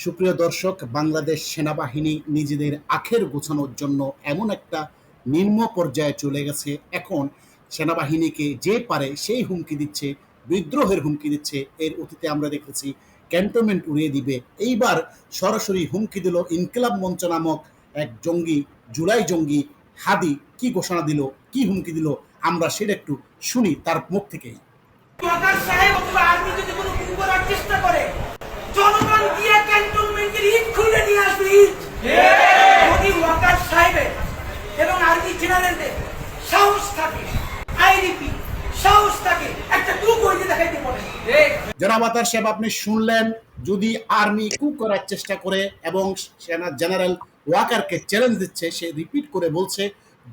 সুপ্রিয় দর্শক, বাংলাদেশ সেনাবাহিনী নিজেদের আখের গোছানোর জন্য এমন একটা নিম্ন পর্যায়ে চলে গেছে। এখন সেনাবাহিনীকে যে পারে সেই হুমকি দিচ্ছে, বিদ্রোহের হুমকি দিচ্ছে। এর অতীতে আমরা দেখেছি ক্যান্টনমেন্ট উড়িয়ে দিবে। এইবার সরাসরি হুমকি দিল ইনকিলাব মঞ্চ নামক এক জঙ্গি, জুলাই জঙ্গি হাদি। কি ঘোষণা দিল, কি হুমকি দিল, আমরা সেটা একটু শুনি তার মুখ থেকেই। ওয়াকার সাহেব অথবা আর্মি যদি কোনো coup করার চেষ্টা করে, জনগণ গিয়ে ক্যান্টনমেন্টের ইট খুলে নিয়ে আসবে। ইট যদি ওয়াকার সাহেবের এবং আর্মি জেনারেলদের সাহস থাকে, আইডিপি সাহস থাকে, একটা coup করে দেখাইতে পারে। জনাব আতার সাহেব, আপনি শুনলেন, যদি আর্মি কু করার চেষ্টা করে এবং সেনা জেনারেল ওয়াকারকে চ্যালেঞ্জ দিচ্ছে, সে রিপিট করে বলছে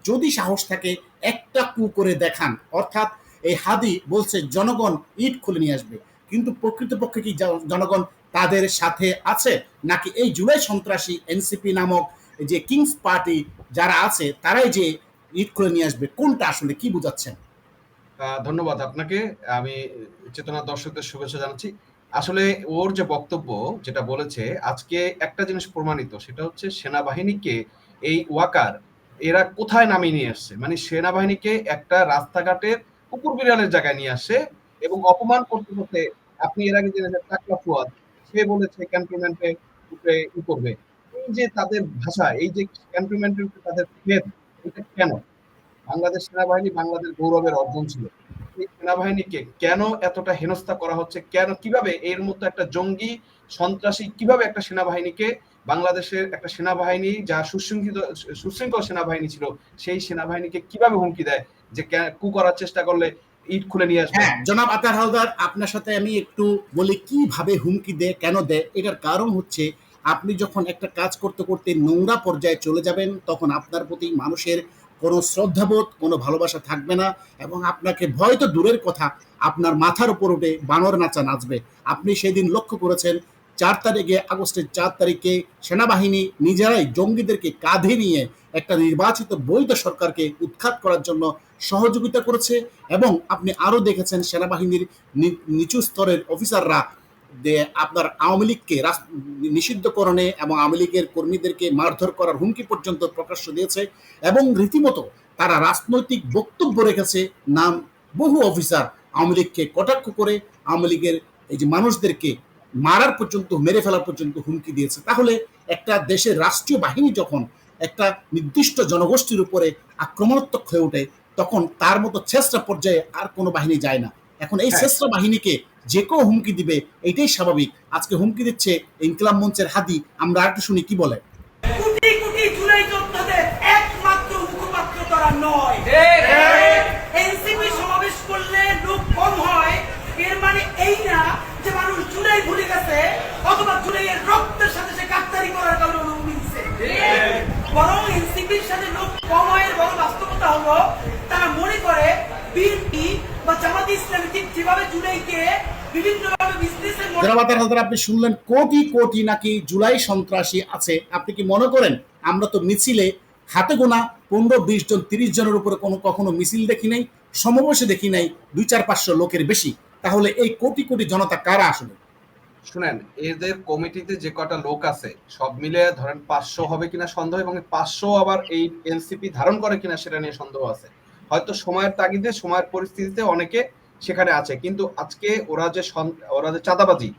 যদি সাহস থাকে একটা কু করে দেখান। অর্থাৎ এই হাদি বলছে জনগণ ইট খুলে নিয়ে আসবে। কিন্তু প্রকৃতপক্ষে কি জনগণ তাদের সাথে আছে, নাকি এই জুলাই সন্ত্রাসী এনসিপি নামক যে কিংস পার্টি যারা আছে তারাই যে ইট খুলে নিয়ে আসবে? কোনটা আসলে কি বোঝাচ্ছেন? ধন্যবাদ আপনাকে। আমি চেতনা দর্শকদের শুভেচ্ছা জানাচ্ছি। আসলে ওর যে বক্তব্য যেটা বলেছে, আজকে একটা জিনিস প্রমাণিত, সেটা হচ্ছে সেনাবাহিনীকে এই ওয়াকার এরা কোথায় নামিয়ে নিয়ে আসছে। মানে সেনাবাহিনীকে একটা রাস্তাঘাটের কুকুর বিড়ালের জায়গায় নিয়ে আসছে এবং অপমান করতে করতে, আপনি এর আগে জেনেছেন টাকলা ফুয়াদ, সে বলেছে ক্যান্টনমেন্টে উপরে করবে। এই যে তাদের ভাষা, এই যে ক্যান্টনমেন্টের উপরে তাদের ক্ষেদ, এটা কেন? বাংলাদেশ সেনাবাহিনী বাংলাদেশ গৌরবের অর্জন ছিল। এই সেনাবাহিনীকে কেন এতটা হেনস্থা করা হচ্ছে? কেন, কিভাবে এর মতো একটা জঙ্গি সন্ত্রাসী কিভাবে একটা সেনাবাহিনীকে, বাংলাদেশের একটা সেনাবাহিনী যা সুশৃঙ্খল সেনাবাহিনী ছিল, সেই সেনাবাহিনীকে কিভাবে হুমকি দেয় যে কু করার চেষ্টা করলে ইট খুলে নিয়ে আসবে? হ্যাঁ জনাব আতার হালদার, আপনার সাথে আমি একটু বলি কিভাবে হুমকি দেয়, কেন দেয়। এটার কারণ হচ্ছে, আপনি যখন একটা কাজ করতে করতে নোংরা পর্যায়ে চলে যাবেন, তখন আপনার প্রতি মানুষের কোনো শ্রদ্ধাবোধ, কোনো ভালোবাসা থাকবে না, এবং আপনাকে ভয় তো দূরের কথা, আপনার মাথার উপর উঠে বানর নাচা নাচবে। আপনি সেদিন লক্ষ্য করেছেন, 4 তারিখে, আগস্টের 4 তারিখে সেনাবাহিনী নিজেরাই জঙ্গিদেরকে কাঁধে নিয়ে একটা নির্বাচিত বৈধ সরকারকে উৎখাত করার জন্য সহযোগিতা করেছে। এবং আপনি আরও দেখেছেন সেনাবাহিনীর নিচু স্তরের অফিসাররা আপনার আওয়ামী লীগকে নিষিদ্ধকরণে এবং আওয়ামী লীগের কর্মীদেরকে মারধর করার হুমকি পর্যন্ত প্রকাশ্য দিয়েছে। এবং রীতিমতো তারা রাজনৈতিক বক্তব্য রেখেছে। নাম বহু অফিসার আওয়ামী লীগকে কটাক্ষ করে আওয়ামী লীগের এই যে মানুষদেরকে মারার পর্যন্ত, মেরে ফেলার পর্যন্ত হুমকি দিয়েছে। তাহলে একটা দেশের রাষ্ট্রীয় বাহিনী যখন একটা নির্দিষ্ট জনগোষ্ঠীর উপরে আক্রমণাত্মক হয়ে ওঠে, তখন তার মতো ছেঁচড়া পর্যায়ে আর কোনো বাহিনী যায় না। এখন এই ছেঁচড়া বাহিনীকে যে কেউ হুমকি দিবে, এটাই স্বাভাবিক। আজকে হুমকি দিচ্ছে ইনকিলাব মঞ্চের হাদি। আমরা একটু শুনি কি বলে। কোটি কোটি জুলাই যোদ্ধাদের একমাত্র মুখপাত্র তারা নয়। এনসিপি সমাবেশ করলে লোক কম হয়, এর মানে এই না যে মানুষ জুলাই ভুলে গেছে অথবা জুলাইয়ের রক্তের সাথে সে গাদ্দারি করার কারণে লোক মিলছে। বরং এনসিপির সাথে লোক কম হয়, বড় বাস্তবতা হলো তারা মনে করে বিএনপি বা জামাতে ইসলামী ঠিক যেভাবে জুলাইকে বিভিন্নভাবে বিজনেসের আপনি শুনলেন কোটি কোটি নাকি জুলাই সন্ত্রাসী আছে। আপনি কি মনে করেন আমরা তো মিছিলে হাতে গোনা 15, 20 জন, 30 জনের উপরে কখনো মিছিল দেখি নাই, সমাবেশে দেখি নাই 200-400 লোকের বেশি। তাহলে এই কোটি কোটি জনতা কারা আসলে? শুনেন, এদের কমিটিতে যে কটা লোক আছে সব মিলে ধরেন 500 হবে কিনা সন্দেহ, এবং 500 আবার এই এনসিপি ধারণ করে কিনা সেটা নিয়ে সন্দেহ আছে। হয়তো সময়ের তাগিদে, সময়ের পরিস্থিতিতে অনেকে সেখানে আছে, কিন্তু আজকে ওরা যে চাঁদাবাজি,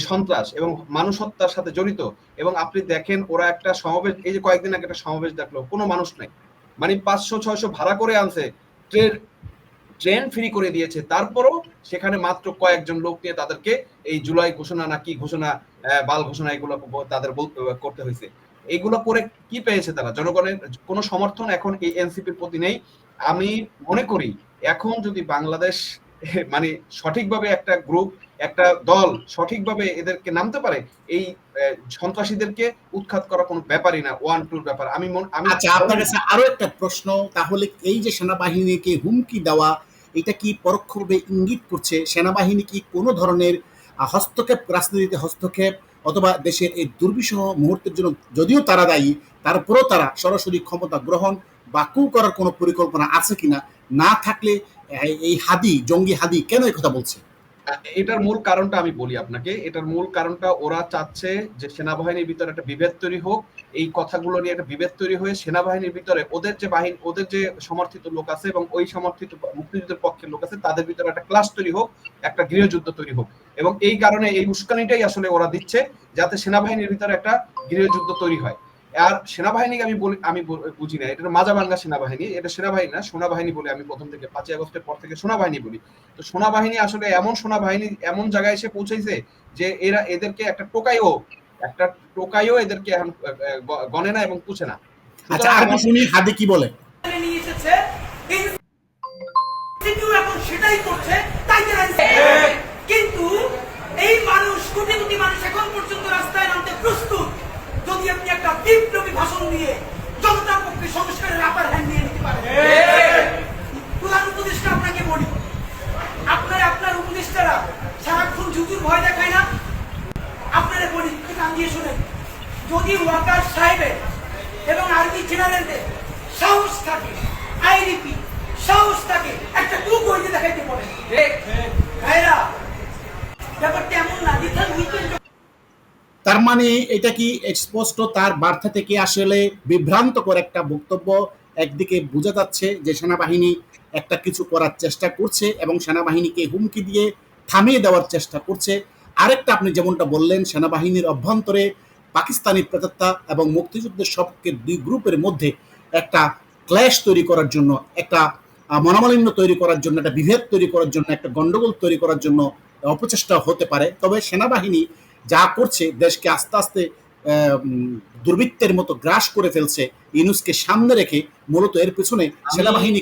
সন্ত্রাস এবং মানুষ হত্যার সাথে জড়িত। এবং আপনি দেখেন, ওরা একটা সমাবেশ, এই যে কয়েকদিন আগে একটা সমাবেশ দেখলো, কোনো মানুষ নাই, মানে 500-600 ভাড়া করে আনছে, ট্রেন ফ্রি করে দিয়েছে, তারপরও সেখানে মাত্র কয়েকজন লোক নিয়ে তাদেরকে এই জুলাই ঘোষণা না কি ঘোষণা, বাল ঘোষণা, এগুলো তাদের করতে হয়েছে। এইগুলো করে কি পেয়েছে তারা? জনগণের কোনো সমর্থন এখন এই এনসিপির প্রতি নেই। আমি মনে করি এখন যদি বাংলাদেশ মানে সঠিকভাবে একটা গ্রুপ, একটা দল সঠিকভাবে এদেরকে নামতে পারে, এই সন্ত্রাসীদেরকে উৎখাত করা কোনো ব্যাপারই না, 1-2 ব্যাপার। আচ্ছা, আপনার কাছে আরো একটা প্রশ্ন, তাহলে এই যে সেনাবাহিনীকে হুমকি দেওয়া, এটা কি পরোক্ষভাবে ইঙ্গিত করছে সেনাবাহিনী কি কোনো ধরনের হস্তক্ষেপ, রাজনীতিতে হস্তক্ষেপ, অথবা দেশের এই দুর্বিষহ মুহূর্তের জন্য যদিও তারা দায়ী, তারপরেও তারা সরাসরি ক্ষমতা গ্রহণ বা কু করার কোনো পরিকল্পনা আছে কিনা? না থাকলে এই হাদি, জঙ্গি হাদি কেন এই কথা বলছে? এটার মূল কারণটা আমি বলি আপনাকে, এটার মূল কারণটা ওরা চাচ্ছে যে সেনাবাহিনীর ভিতরে একটা বিভেদ তৈরি হোক, এই কথাগুলো নিয়ে একটা বিভেদ তৈরি হয়ে সেনাবাহিনীর ভিতরে ওদের যে বাহিনী, ওদের যে সমর্থিত লোক আছে এবং ওই সমর্থিত মুক্তিযুদ্ধের পক্ষের লোক আছে তাদের ভিতরে একটা ক্লাশ তৈরি হোক, একটা গৃহযুদ্ধ তৈরি হোক, এবং এই কারণে এই উস্কানিটাই আসলে ওরা দিচ্ছে যাতে সেনাবাহিনীর ভিতরে একটা গৃহযুদ্ধ তৈরি হয়। আর সেনাবাহিনীকে আমি বুঝি না, এটা মাজাবাঙ্গা সেনাবাহিনী, এটা সেনাবাহিনী না, সোনাবাহিনী বলে আমি প্রথম থেকে 5ই আগস্টের পর থেকে সোনাবাহিনী বলি। তো সোনাবাহিনী আসলে এমন সোনাবাহিনী এমন জায়গায় এসে পৌঁছেছে যে এদেরকে একটা টোকাইও এদেরকে এখন গণে না এবং পুছে না। আচ্ছা, আর একটু শুনি হাদি কি বলে। নিয়ে এসেছে এখন সেটাই করছে, তাই কিন্তু এই মানুষ, কোটি কোটি মানুষ এখন পর্যন্ত রাস্তায় নামতে প্রস্তুত যদি আপনি একটা বিপ্লবী ভাষণ দিয়ে জনতার পক্ষে সংস্কারের আপার হ্যান্ড নিয়ে নিতে পারেন। প্রধান উপদেষ্টা আপনাকে বলি, আপনার উপদেষ্টারা সারাক্ষণ জুজুর ভয় দেখায় না? আপনারা বলি কান দিয়ে শুনেন, যদি ওয়াকার সাহেবের এবং আর্মি জেনারেলদের সাহস থাকে, আইরিপি সাহস থাকে, একটা টু বইতে দেখাইতে পারে। ভাইরা, ব্যাপারটা এমন না লিথাল উইপেন। তার মানে এটা কি স্পষ্ট তার বার্তা থেকে আসলে বিভ্রান্তকর একটা বক্তব্য। একদিকে বোঝা যাচ্ছে যে সেনাবাহিনী একটা কিছু করার চেষ্টা করছে এবং সেনাবাহিনীকে হুমকি দিয়ে থামিয়ে দেওয়ার চেষ্টা করছে। আরেকটা আপনি যেমনটা বললেন, সেনাবাহিনীর অভ্যন্তরে পাকিস্তানি প্রেতাত্মা এবং মুক্তিযুদ্ধের সপক্ষের দুই গ্রুপের মধ্যে একটা ক্ল্যাশ তৈরি করার জন্য, একটা মনোমালিন্য তৈরি করার জন্য, একটা বিভেদ তৈরি করার জন্য, একটা গন্ডগোল তৈরি করার জন্য অপচেষ্টা হতে পারে। তবে সেনাবাহিনী যা করছে দেশকে আস্তে আস্তে দুর্বৃত্তের মতো গ্রাস করে ফেলছে ইউনুসকে সামনে রেখে, মূলত এর পিছনে সেনাবাহিনী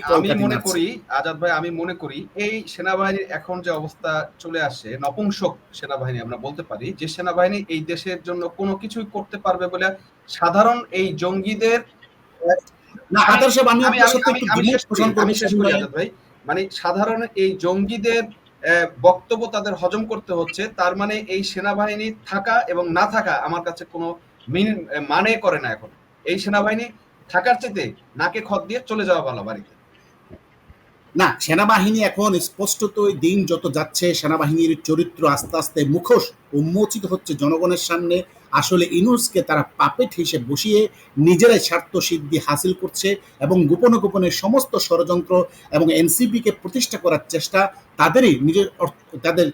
আজাদ ভাই, আমি মনে করি এই সেনাবাহিনীর এখন যে অবস্থা চলে আসে, নপুংসক সেনাবাহিনী আমরা বলতে পারি, যে সেনাবাহিনী এই দেশের জন্য কোনো কিছুই করতে পারবে বলে সাধারণ এই জঙ্গিদের না আদর্শ আমি আপনার সাথে একটু দ্বিমত পোষণ করব আজাদ ভাই, মানে সাধারণ এই জঙ্গিদের বক্তব্য তাদের হজম করতে হচ্ছে। তার মানে এই সেনাবাহিনী থাকা এবং না থাকা আমার কাছে কোনো মানে করে না। এখন এই সেনাবাহিনী থাকার চেয়ে নাকে খত দিয়ে চলে যাওয়া ভালো বাড়িতে। না, সেনাবাহিনী এখন স্পষ্টতই দিন যত যাচ্ছে সেনাবাহিনীর চরিত্র আস্তে আস্তে মুখোশ উন্মোচিত হচ্ছে জনগণের সামনে। আসলে ইউনূসকে তারা পাপেট হিসেবে বসিয়ে নিজেরাই স্বার্থ সিদ্ধি হাসিল করছে এবং গোপনে গোপনে সমস্ত ষড়যন্ত্র এবং এনসিপিকে প্রতিষ্ঠা করার চেষ্টা তাদেরই তাদের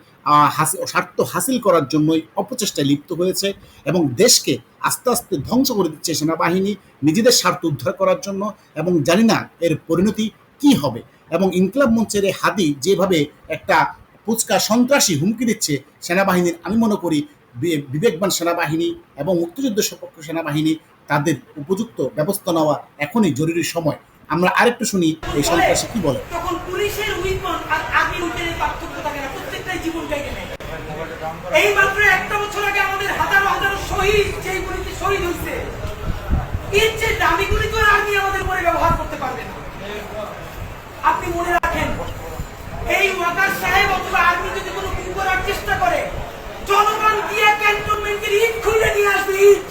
স্বার্থ হাসিল করার জন্যই অপচেষ্টায় লিপ্ত হয়েছে এবং দেশকে আস্তে আস্তে ধ্বংস করে দিচ্ছে সেনাবাহিনী নিজেদের স্বার্থ উদ্ধার করার জন্য। এবং জানি না এর পরিণতি কি হবে। এবং ইনকিলাব মঞ্চের হাদি যেভাবে একটা ফুচকা সন্ত্রাসী হুমকি দিচ্ছে সেনাবাহিনীর, আমি মনে করি বিবেকবান সেনাবাহিনী এবং মুক্তিযুদ্ধ সপক্ষ সেনাবাহিনী তাদের উপযুক্ত ব্যবস্থা নেওয়া এখনই জরুরি সময়। আমরা আরেকটু শুনি এই সন্ত্রাসী কি বলে। তখন পুলিশের উইপন আর আর্মির উইপনের পার্থক্য থাকে না, প্রত্যেকটাই জীবন কেড়ে নেয়। এই মাত্র একটা বছর আগে আমাদের হাজারো হাজারো শহীদ, যেই গুলিতে শহীদ হয়েছে, এর চেয়ে দামি গুলি তো আর্মি আমাদের উপরে ব্যবহার করতে পারবে না। আপনি মনে রাখেন, এই ওয়াকার সাহেব অথবা আর্মি যদি কোনো ভুল করার চেষ্টা করে, জনগণ দিয়ে ক্যান্টনমেন্টের ইট খুলে নিয়ে আসবে। ইট,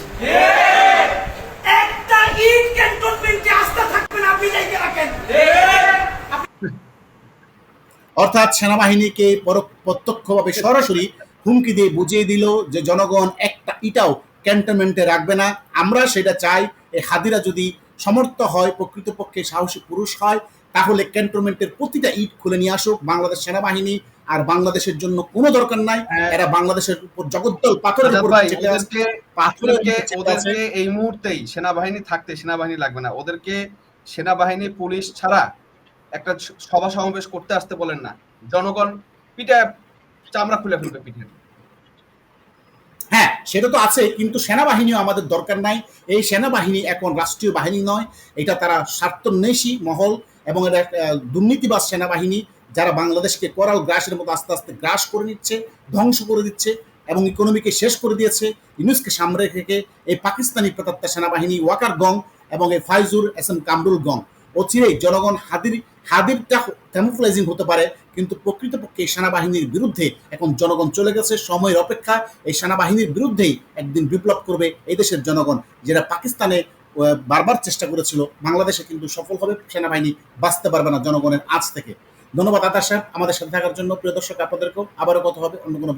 একটা ইট ক্যান্টনমেন্টে আস্থা থাকবে না, আপনি যাইতে রাখেন। অর্থাৎ সেনাবাহিনীকে প্রত্যক্ষভাবে সরাসরি হুমকি দিয়ে বুঝিয়ে দিল যে জনগণ একটা ইটাও ক্যান্টনমেন্টে রাখবে না। আমরা সেটা চাই। এই হাদিরা যদি সমর্থ হয়, প্রকৃতপক্ষে সাহসী পুরুষ হয়, তাহলে ক্যান্টনমেন্টের প্রতিটা ইট খুলে নিয়ে আসুক বাংলাদেশ সেনাবাহিনী। আর বাংলাদেশের জন্য কোনো দরকার নাই, এরা বাংলাদেশের উপর জগদ্দল পাথরের উপর ওদেরকে এই মুহূর্তেই সেনাবাহিনী থাকতে সেনাবাহিনী লাগবে না। ওদেরকে সেনাবাহিনী পুলিশ ছাড়া একটা সভা সমাবেশ করতে আসতে বলেন না, জনগণ পিঠে চামড়া খুলে ফেলবে পিঠে। হ্যাঁ, সেটা তো আছে, কিন্তু সেনাবাহিনীও আমাদের দরকার নাই। এই সেনাবাহিনী এখন রাষ্ট্রীয় বাহিনী নয়, এটা তারা স্বার্থন্বেষী মহল এবং এটা দুর্নীতিবাজ সেনাবাহিনী, যারা বাংলাদেশকে করাল গ্রাসের মতো আস্তে আস্তে গ্রাস করে নিচ্ছে, ধ্বংস করে দিচ্ছে এবং ইকোনমিকে শেষ করে দিয়েছে। ইউনূসকে সামনে রেখে এই পাকিস্তানি প্রেতাত্মা সেনাবাহিনী ওয়াকার গং এবং এই ফাইজুর এসএম কামরুল গং অচিরেই জনগণ হাদিরটা ক্যামুফ্লাইজিং হতে পারে, কিন্তু প্রকৃতপক্ষে এই সেনাবাহিনীর বিরুদ্ধে এখন জনগণ চলে গেছে। সময়ের অপেক্ষা, এই সেনাবাহিনীর বিরুদ্ধেই একদিন বিপ্লব করবে এই দেশের জনগণ। যেটা পাকিস্তানে বারবার চেষ্টা করেছিল, বাংলাদেশে কিন্তু সফল হবে সেনাবাহিনী, বাঁচতে পারবে না জনগণের আজ থেকে। ধন্যবাদ আতার সাহেব আমাদের সাথে থাকার জন্য। প্রিয় দর্শক, আপনাদেরকেও আবারও কথা হবে অন্য কোনো